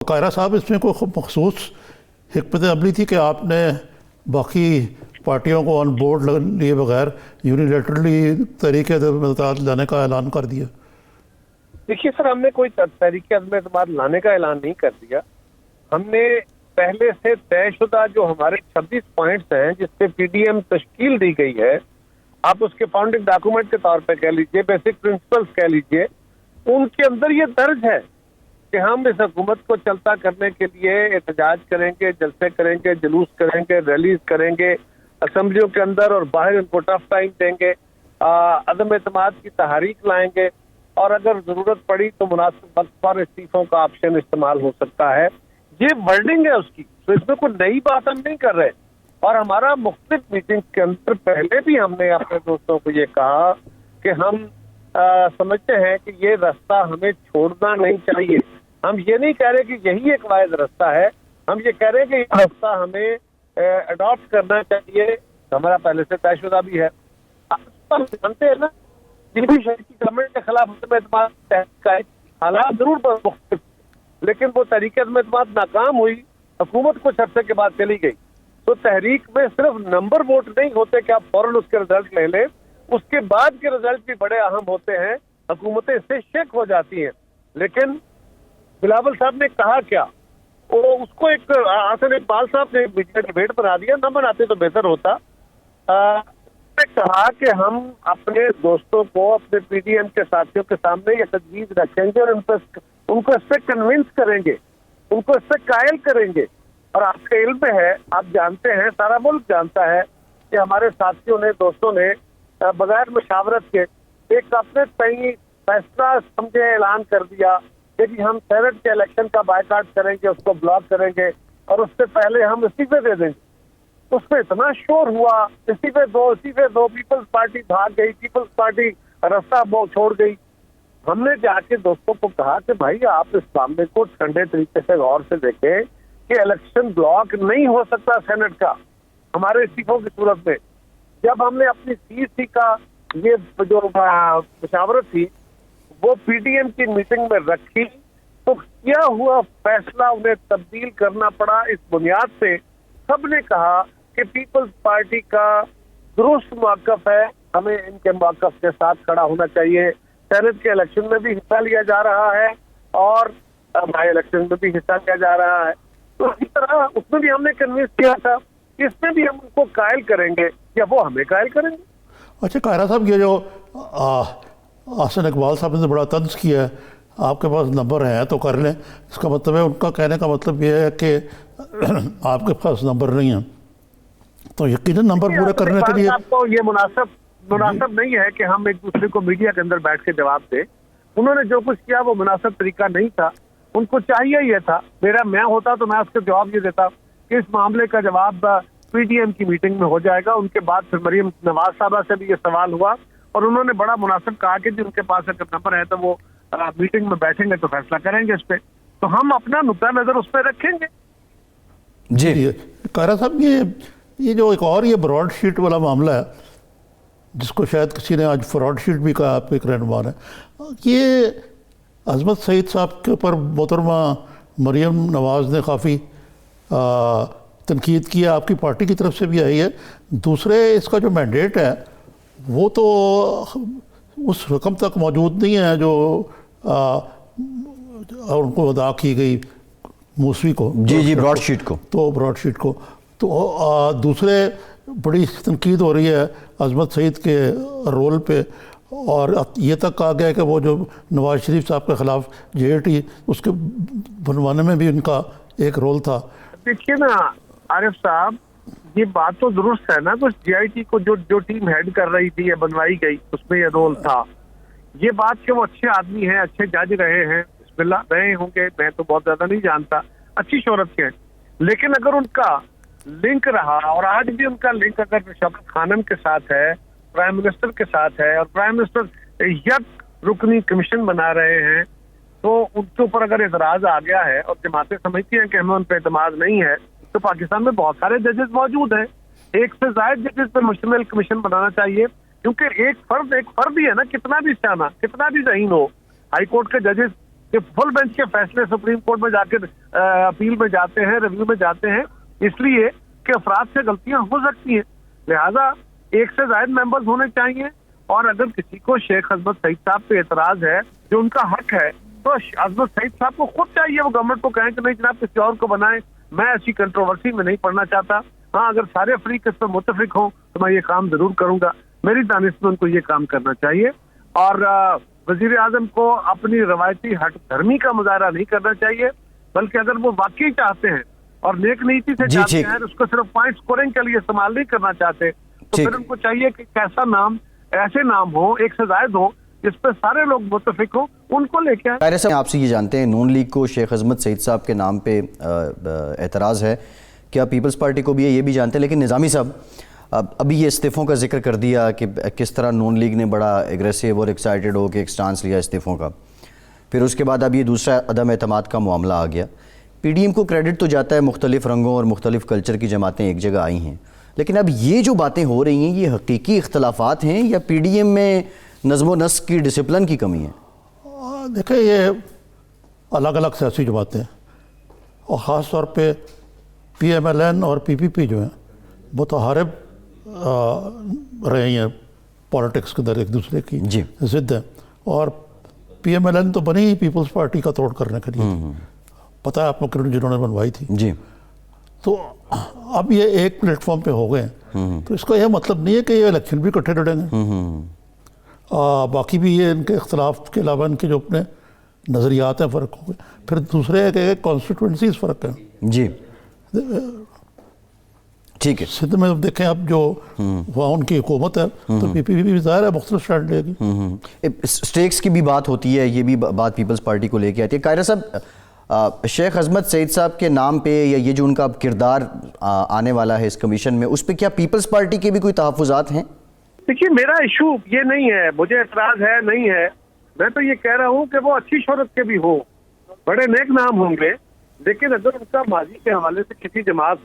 قاہرہ صاحب اس میں کوئی مخصوص حکمت عملی تھی کہ آپ نے باقی پارٹیوں کو آن بورڈ لیے بغیر یونیلیٹرلی تحریک عدم اعتماد لانے کا اعلان کر دیا؟ دیکھیے سر، ہم نے کوئی تحریک عدم اعتماد لانے کا اعلان نہیں کر دیا. ہم نے پہلے سے طے شدہ جو ہمارے 26 پوائنٹس ہیں جس پہ پی ڈی ایم تشکیل دی گئی ہے، آپ اس کے فاؤنڈنگ ڈاکومنٹ کے طور پہ کہہ لیجئے، بیسک پرنسپلز کہہ لیجئے، ان کے اندر یہ درج ہے کہ ہم اس حکومت کو چلتا کرنے کے لیے احتجاج کریں گے، جلسے کریں گے، جلوس کریں گے، ریلیز کریں گے، اسمبلیوں کے اندر اور باہر ان کو ٹف ٹائم دیں گے، عدم اعتماد کی تحریک لائیں گے، اور اگر ضرورت پڑی تو مناسب وقت پر استعفوں کا آپشن استعمال ہو سکتا ہے. یہ ورڈنگ ہے اس کی، تو اس میں کوئی نئی بات ہم نہیں کر رہے. اور ہمارا مختلف میٹنگ کے اندر پہلے بھی ہم نے اپنے دوستوں کو یہ کہا کہ ہم سمجھتے ہیں کہ یہ راستہ ہمیں چھوڑنا نہیں چاہیے. ہم یہ نہیں کہہ رہے کہ یہی ایک واحد راستہ ہے، ہم یہ کہہ رہے کہ یہ راستہ ہمیں اڈاپٹ کرنا چاہیے. ہمارا پہلے سے طے شدہ بھی ہے. آپ جانتے ہیں نا، جن بھی شہر کی گورنمنٹ کے خلاف عدم اعتماد کا حالات ضرور مختلف، لیکن وہ تحریک عدم اعتماد ناکام ہوئی، حکومت کچھ عرصے کے بعد چلی گئی. تو تحریک میں صرف نمبر ووٹ نہیں ہوتے کہ آپ فوراً اس کے رزلٹ لے لیں، اس کے بعد کے رزلٹ بھی بڑے اہم ہوتے ہیں. حکومتیں اس سے شیک ہو جاتی ہیں. لیکن بلاول صاحب نے کہا کیا، وہ اس کو ایک حسن اقبال صاحب نے میڈیا ڈیبیٹ بنا دیا، نہ بناتے تو بہتر ہوتا. نے کہا کہ ہم اپنے دوستوں کو، اپنے پی ڈی ایم کے ساتھیوں کے سامنے یہ تجویز رکھیں گے اور ان کو اس سے کنونس کریں گے، ان کو اس سے قائل کریں گے. اور آپ کے علم میں ہے، آپ جانتے ہیں، سارا ملک جانتا ہے کہ ہمارے ساتھیوں نے، دوستوں نے بغیر مشاورت کے ایک اپنے صحیح فیصلہ سمجھے اعلان کر دیا کہ جی ہم سینٹ کے الیکشن کا بائیکاٹ کریں گے، اس کو بلاک کریں گے اور اس سے پہلے ہم استعفے دے دیں گے. اس پہ اتنا شور ہوا، استعفے دو، پیپلز پارٹی بھاگ گئی، پیپلز پارٹی راستہ چھوڑ گئی. ہم نے جا کے دوستوں کو کہا کہ بھائی آپ اس معاملے کو ٹھنڈے طریقے سے غور سے دیکھیں کہ الیکشن بلاک نہیں ہو سکتا سینٹ کا ہمارے استعفوں کی صورت میں. جب ہم نے اپنی CC کا یہ جو مشاورت تھی وہ پی ڈی ایم کی میٹنگ میں رکھی تو کیا ہوا فیصلہ انہیں تبدیل کرنا پڑا. اس بنیاد سے سب نے کہا کہ پیپلز پارٹی کا درست موقف ہے، ہمیں ان کے موقف کے ساتھ کھڑا ہونا چاہیے. سینٹ کے الیکشن میں بھی حصہ لیا جا رہا ہے اور بائی الیکشن میں بھی حصہ لیا جا رہا ہے. تو اسی طرح اس میں بھی ہم نے کنوینس کیا تھا، اس میں بھی ہم ان کو قائل کریں گے یا وہ ہمیں قائل کریں گے. اچھا قاہرہ صاحب، یہ جو حسن اقبال صاحب نے بڑا طنز کیا ہے، آپ کے پاس نمبر ہیں تو کر لیں، اس کا مطلب ہے، ان کا کہنے کا مطلب یہ ہے کہ آپ کے پاس نمبر نہیں ہیں تو یقیناً نمبر پورے کرنے کے لیے آپ کو یہ مناسب نہیں ہے کہ ہم ایک دوسرے کو میڈیا کے اندر بیٹھ کے جواب دیں. انہوں نے جو کچھ کیا وہ مناسب طریقہ نہیں تھا. ان کو چاہیے یہ تھا، میں ہوتا تو میں اس کو جواب یہ دیتا کہ اس معاملے کا جواب پی ڈی ایم کی میٹنگ میں ہو جائے گا. ان کے بعد پھر مریم نواز صاحبہ سے بھی یہ سوال ہوا اور انہوں نے بڑا مناسب کہا کہ جن کے پاس اگر نمبر ہے تو وہ میٹنگ میں بیٹھیں گے تو فیصلہ کریں گے اس پہ. تو ہم اپنا نقطہ نظر اس پہ رکھیں گے. جی قاہرہ صاحب، یہ جو ایک اور یہ براڈ شیٹ والا معاملہ ہے جس کو شاید کسی نے آج فراڈ شیٹ بھی کہا، آپ ایک رہنما ہے، یہ عظمت سعید صاحب کے اوپر محترمہ مریم نواز نے کافی تنقید کی ہے، آپ کی پارٹی کی طرف سے بھی آئی ہے. دوسرے اس کا جو مینڈیٹ ہے وہ تو اس رقم تک موجود نہیں ہے جو ان کو ادا کی گئی موسوی کو، جی براڈ شیٹ کو، تو براڈ شیٹ کو تو دوسرے بڑی تنقید ہو رہی ہے عظمت سعید کے رول پہ، اور یہ تک کہا گیا کہ وہ جو نواز شریف صاحب کے خلاف JAT اس کے بنوانے میں بھی ان کا ایک رول تھا. دیکھیے نا عارف صاحب، یہ بات تو درست ہے نا، کچھ JIT کو جو ٹیم ہیڈ کر رہی تھی یا بنوائی گئی اس میں یہ رول تھا. یہ بات کہ وہ اچھے آدمی ہیں، اچھے جج رہے ہیں، بسم اللہ رہے ہوں گے، میں تو بہت زیادہ نہیں جانتا، اچھی شہرت کے ہیں. لیکن اگر ان کا لنک رہا اور آج بھی ان کا لنک اگر شوکت خانم کے ساتھ ہے، پرائم منسٹر کے ساتھ ہے، اور پرائم منسٹر یک رکنی کمیشن بنا رہے ہیں، تو ان کے اوپر اگر اعتراض آ گیا ہے اور جماعتیں سمجھتی ہیں کہ ہمیں ان پہ اعتماد نہیں ہے، تو پاکستان میں بہت سارے ججز موجود ہیں، ایک سے زائد ججز پر مشتمل کمیشن بنانا چاہیے. کیونکہ ایک فرد ہی ہے نا، کتنا بھی سیانا، کتنا بھی ذہین ہو، ہائی کورٹ کے ججز کے فل بینچ کے فیصلے سپریم کورٹ میں جا کے अपील में जाते हैं, रिव्यू में जाते हैं, इसलिए कि अफराद से गलतियां हो सकती हैं, लिहाजा एक से ज्यादा मेंबर्स होने चाहिए। और अगर किसी को शेख अजमत सईद साहब पे एतराज है, जो उनका हक है, तो अजमत सईद साहब को खुद चाहिए वो गवर्नमेंट को कहें कि नहीं जनाब किसी और को बनाएं, मैं ऐसी कंट्रोवर्सी में नहीं पढ़ना चाहता। हाँ, अगर सारे फरीक इस पर मुतफिक हों तो मैं ये काम जरूर करूंगा। मेरी दानिश में उनको ये काम करना चाहिए। और वजीर आजम को अपनी रवायती हट धर्मी का मुजाहरा नहीं करना चाहिए, बल्कि अगर वो वाकई चाहते हैं और नेक नीति से चाहते हैं, उसको सिर्फ पॉइंट स्कोरिंग के लिए इस्तेमाल नहीं करना चाहते, तो फिर उनको चाहिए कि कैसा नाम, ऐसे नाम हो, एक से जायद हो, जिस पर सारे लोग मुतफिक हो, उनको लेके आए। कायरा साहब, आपसे ये जानते हैं, नून लीग को शेख अजमत सईद साहब के नाम पे एतराज़ है, क्या पीपल्स पार्टी को भी है, ये भी जानते हैं, लेकिन निज़ामी साहब अभी ये इस्तीफ़ों का जिक्र कर दिया कि किस तरह नून लीग ने बड़ा एग्रेसिव और एक्साइटेड हो के एक स्टांस लिया इस्तीफ़ों का, फिर उसके बाद अब ये दूसरा अदम एतमाद का मामला आ गया। पीडीएम को क्रेडिट तो जाता है, मुख्तलिफ रंगों और मुख्तलिफ कल्चर की जमातें एक जगह आई हैं, लेकिन अब ये जो बातें हो रही हैं ये हकीकी इख्तलाफात हैं या पीडीएम में नज़्म व नस्क की डिसिप्लिन की कमी है? देखिए, ये अलग अलग सियासी जमातें हैं और ख़ास तौर पे PMLN और PPP जो हैं मुतहारिब रहे हैं पॉलिटिक्स के अंदर, एक दूसरे की ज़िद है। और PMLN तो बनी ही पीपल्स पार्टी का तोड़ करने के लिए, पता है आप लोग जिन्होंने बनवाई थी जी। तो अब ये एक प्लेटफॉर्म पे हो गए हैं, तो इसका यह मतलब नहीं है कि ये इलेक्शन भी इकट्ठे लड़ेंगे। बाकी भी ये इनके इख्तलाफ के अलावा इनके जो अपने नज़रियात हैं फ़र्क हो गए। फिर दूसरे है कि कॉन्स्टिट्यूंसीज फ़र्क है जी, ठीक है। सिंध में अब देखें अब जो वहाँ उनकी हुकूमत है, तो PPP भी ज़ाहिर है मुख्तलिफ स्टैंड लेगी। स्टेक्स की भी बात होती है, ये भी बात पीपल्स पार्टी को लेके आती है। कायरा साहब, शेख अजमत सईद साहब के नाम पे या ये जो उनका अब किरदार आने वाला है इस कमीशन में, उस पर क्या पीपल्स पार्टी के भी कोई तहफ़्फ़ुज़ात हैं? देखिए, मेरा इशू ये नहीं है, मुझे एतराज़ है नहीं है, मैं तो ये कह रहा हूँ कि वो अच्छी शोहरत के भी हो, बड़े नेक नाम होंगे, लेकिन अगर उनका माजी के हवाले से किसी जमात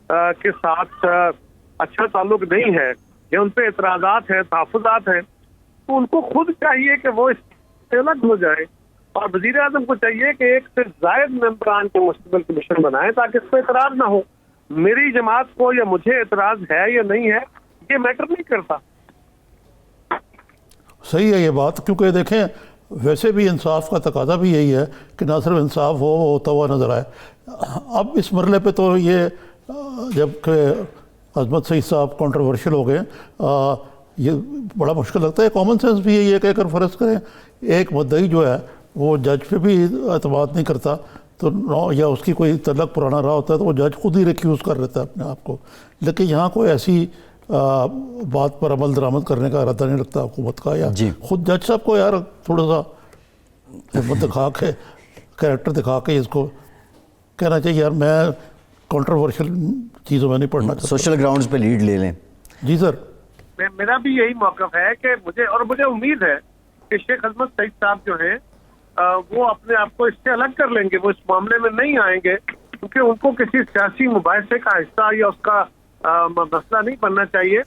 के साथ अच्छा ताल्लुक नहीं है या उन पर एतराज़ात हैं, तहफ़्फ़ुज़ात हैं, तो उनको खुद चाहिए कि वो इससे अलग हो जाए। और वज़ीर आज़म को चाहिए कि एक से ज़ायद मेंबरान को मुस्तक़िल कमीशन बनाए ताकि इस पर एतराज़ ना हो। मेरी जमात को या मुझे एतराज़ है या नहीं है, ये मैटर नहीं करता। सही है ये बात, क्योंकि देखें वैसे भी इंसाफ का तकाजा भी यही है कि ना सिर्फ इंसाफ हो, वो होता हुआ नज़र आए। अब इस मरले पे तो ये जबकि अजमत सईद साहब कंट्रोवर्शियल हो गए, ये बड़ा मुश्किल लगता है। कॉमन सेंस भी यही है कि अगर फ़र्ज़ करें एक मुद्दई जो है वो जज पे भी एतमाद नहीं करता, तो या उसकी कोई तलक पुराना रहा होता है तो वो जज खुद ही रिक्यूज़ कर लेता है अपने आप को। लेकिन यहाँ कोई ऐसी बात पर अमल दरामद करने का इरादा नहीं लगता हुकूमत का, या खुद जज साहब को यार थोड़ा सा हिम्मत दिखा के, कैरेक्टर दिखा के इसको कहना चाहिए यार मैं कंट्रोवर्शियल चीज़ों में नहीं पढ़ना चाहता, सोशल ग्राउंड्स पे लीड ले लें। जी सर, मेरा भी यही मौक़िफ़ है कि मुझे उम्मीद है कि शेख अजमत सईद साहब जो हैं वो अपने आप को इससे अलग कर लेंगे, वो इस मामले में नहीं आएंगे, क्योंकि उनको किसी सियासी मुबाहिसे का हिस्सा या उसका मसला नहीं बनना चाहिए।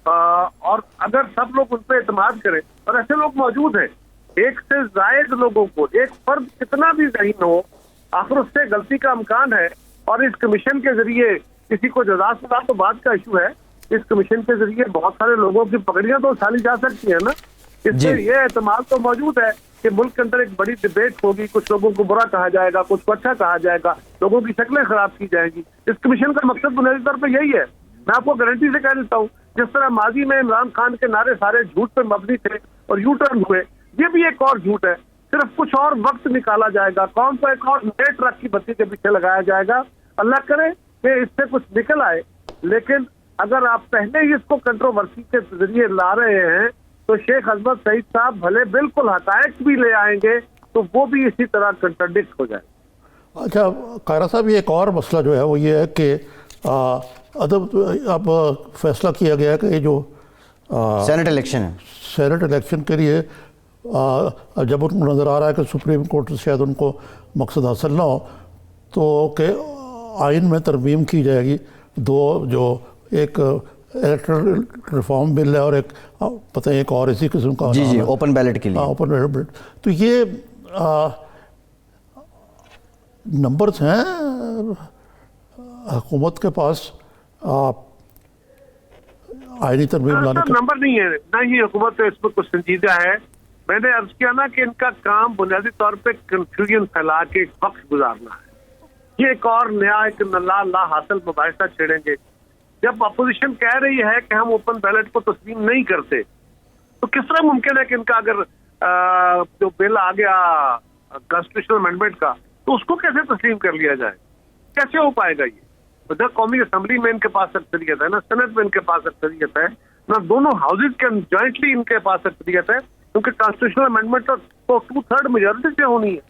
और अगर सब लोग उन पर एतमाद करें, और ऐसे लोग मौजूद हैं, एक से जायद लोगों को, एक फर्द कितना भी ज़हीन हो, आखिर उससे गलती का इम्कान है, और इस कमीशन के जरिए किसी को जज़ा सज़ा तो बात का इशू है, इस कमीशन के जरिए बहुत सारे लोगों की पकड़ियां तो उछाली जा सकती है ना। इससे ये एतमाद तो मौजूद है कि मुल्क के अंदर एक बड़ी डिबेट होगी, कुछ लोगों को बुरा कहा जाएगा, कुछ को अच्छा कहा जाएगा, लोगों की शक्लें खराब की जाएंगी। इस कमीशन का मकसद बुनियादी तौर पर यही है। मैं आपको गारंटी से कह देता हूँ, जिस तरह माजी में इमरान खान के नारे सारे झूठ पर मबनी थे और यू टर्न हुए, ये भी एक और झूठ है। सिर्फ कुछ और वक्त निकाला जाएगा, कौन सा एक और नए ट्रक की बत्ती के पीछे लगाया जाएगा। अल्लाह करे कि इससे कुछ निकल आए, लेकिन अगर आप पहले ही इसको कंट्रोवर्सी के जरिए ला रहे हैं तो शेख अजमत सईद साहब भले बिल्कुल हकायक भी ले आएंगे तो वो भी इसी तरह कंट्राडिक्ट हो जाए। अच्छा कायरा साहब, ये एक और मसला जो है वो ये है कि अब फैसला किया गया कि ये जो सेनेट इलेक्शन है, सेनेट इलेक्शन के लिए जब उनको नज़र आ रहा है कि सुप्रीम कोर्ट से शायद उनको मकसद हासिल ना हो, तो कि आइन में तरमीम की जाएगी। दो जो एक इलेक्ट्रल रिफॉर्म बिल है और एक पता है एक और इसी किस्म का जी ओपन बैलेट के लिए, ओपन बैलेट। तो ये नंबर्स हैं हुकूमत के पास आईनी तरमीम लाने का। नंबर नहीं है, ना ही हुकूमत इस पर कुछ संजीदा है। मैंने अर्ज किया ना कि इनका काम बुनियादी तौर पे कंफ्यूजन फैला के वक्त गुजारना है। ये एक और नया एक ला हासिल मुबाहिसा छेड़ेंगे। जब अपोजिशन कह रही है कि हम ओपन बैलेट को तस्लीम नहीं करते, तो किस तरह मुमकिन है कि इनका अगर जो बिल आ गया कॉन्स्टिट्यूशनल अमेंडमेंट का, तो उसको कैसे तस्लीम कर लिया जाए? कैसे हो पाएगा ये? उधर कौमी असम्बली में इनके पास अक्सरियत है, ना सेनेट में इनके पास अक्सरियत है, ना दोनों हाउसेज के जॉइंटली इनके पास अक्सरियत है, क्योंकि कॉन्स्टिट्यूशनल अमेंडमेंट तो 2/3 मेजॉरिटी से होनी है।